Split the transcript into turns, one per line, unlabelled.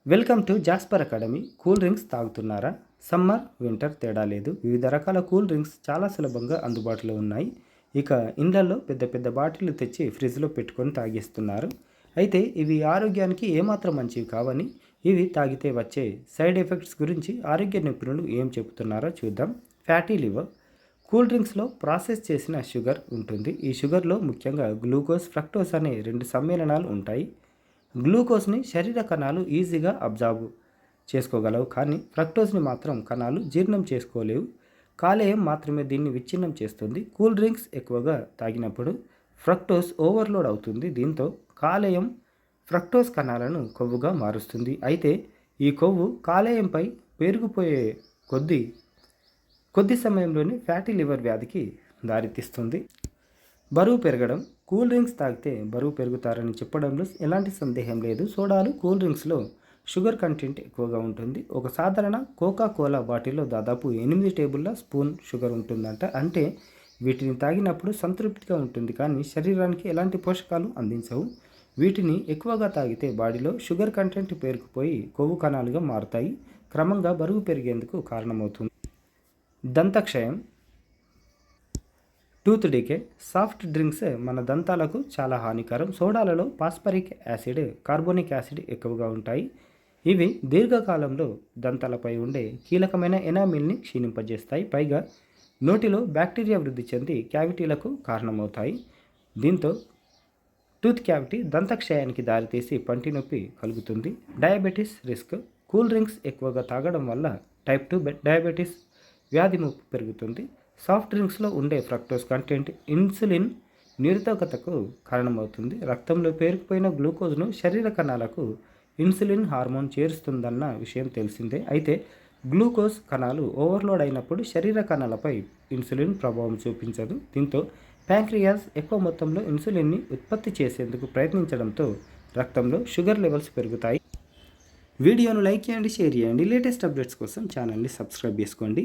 Welcome to Jasper academy. Cool drinks తాగుతున్నారా? Summer, winter తేడా లేదు. వివిధ రకాల కూల్ డ్రింక్స్ చాలా సులభంగా అందుబాటులో ఉన్నాయి. ఇక ఇండ్లల్లో పెద్ద పెద్ద బాటిళ్లు తెచ్చి ఫ్రిడ్జ్లో పెట్టుకొని తాగేస్తున్నారు. అయితే ఇవి ఆరోగ్యానికి ఏమాత్రం మంచివి కావని, ఇవి తాగితే వచ్చే సైడ్ ఎఫెక్ట్స్ గురించి ఆరోగ్య నిపుణులు ఏం చెబుతున్నారో చూద్దాం. Fatty liver. కూల్ డ్రింక్స్లో ప్రాసెస్ చేసిన షుగర్ ఉంటుంది. ఈ షుగర్లో ముఖ్యంగా గ్లూకోజ్, ఫ్రక్టోస్ అనే రెండు సమ్మేళనాలు ఉంటాయి. గ్లూకోజ్ని శరీర కణాలు ఈజీగా అబ్జార్బ్ చేసుకోగలవు, కానీ ఫ్రక్టోజ్ని మాత్రం కణాలు జీర్ణం చేసుకోలేవు. కాలేయం మాత్రమే దీన్ని విచ్ఛిన్నం చేస్తుంది. కూల్ డ్రింక్స్ ఎక్కువగా తాగినప్పుడు ఫ్రక్టోజ్ ఓవర్లోడ్ అవుతుంది. దీంతో కాలేయం ఫ్రక్టోజ్ కణాలను కొవ్వుగా మారుస్తుంది. అయితే ఈ కొవ్వు కాలేయంపై పేరుకుపోయే కొద్ది సమయంలోనే ఫ్యాటీ లివర్ వ్యాధికి దారితీస్తుంది. బరువు పెరగడం. కూల్ డ్రింక్స్ తాగితే బరువు పెరుగుతారని చెప్పడంలో ఎలాంటి సందేహం లేదు. సోడాలు, కూల్ డ్రింక్స్లో షుగర్ కంటెంట్ ఎక్కువగా ఉంటుంది. ఒక సాధారణ కోకా కోలా బాటిల్లో దాదాపు 8 టేబుల్ల స్పూన్ షుగర్ ఉంటుందంట. అంటే వీటిని తాగినప్పుడు సంతృప్తిగా ఉంటుంది, కానీ శరీరానికి ఎలాంటి పోషకాలు అందించవు. వీటిని ఎక్కువగా తాగితే బాడీలో షుగర్ కంటెంట్ పేరుకుపోయి కొవ్వు కణాలుగా మారుతాయి. క్రమంగా బరువు పెరిగేందుకు కారణమవుతుంది. దంతక్షయం, టూత్ డీకే. సాఫ్ట్ డ్రింక్స్ మన దంతాలకు చాలా హానికరం. సోడాలలో పాస్పరిక్ యాసిడ్, కార్బోనిక్ యాసిడ్ ఎక్కువగా ఉంటాయి. ఇవి దీర్ఘకాలంలో దంతాలపై ఉండే కీలకమైన ఎనామిల్ని క్షీణింపజేస్తాయి. పైగా నోటిలో బ్యాక్టీరియా వృద్ధి చెంది క్యావిటీలకు కారణమవుతాయి. దీంతో టూత్ క్యావిటీ, దంతక్షయానికి దారితీసి పంటి నొప్పి కలుగుతుంది. Diabetes risk. కూల్ డ్రింక్స్ ఎక్కువగా తాగడం వల్ల టైప్ 2 డయాబెటీస్ వ్యాధి ముప్పు పెరుగుతుంది. సాఫ్ట్ డ్రింక్స్లో ఉండే ఫ్రక్టోస్ కంటెంట్ ఇన్సులిన్ నిరోధకతకు కారణమవుతుంది. రక్తంలో పేరుకుపోయిన గ్లూకోజ్ను శరీర కణాలకు ఇన్సులిన్ హార్మోన్ చేరుస్తుందన్న విషయం తెలిసిందే. అయితే గ్లూకోజ్ కణాలు ఓవర్లోడ్ అయినప్పుడు శరీర కణాలపై ఇన్సులిన్ ప్రభావం చూపించదు. దీంతో ప్యాంక్రియాస్ ఎక్కువ మొత్తంలో ఇన్సులిన్ని ఉత్పత్తి చేసేందుకు ప్రయత్నించడంతో రక్తంలో షుగర్ లెవెల్స్ పెరుగుతాయి. వీడియోను లైక్ చేయండి, షేర్ చేయండి. లేటెస్ట్ అప్డేట్స్ కోసం ఛానల్ని సబ్స్క్రైబ్ చేసుకోండి.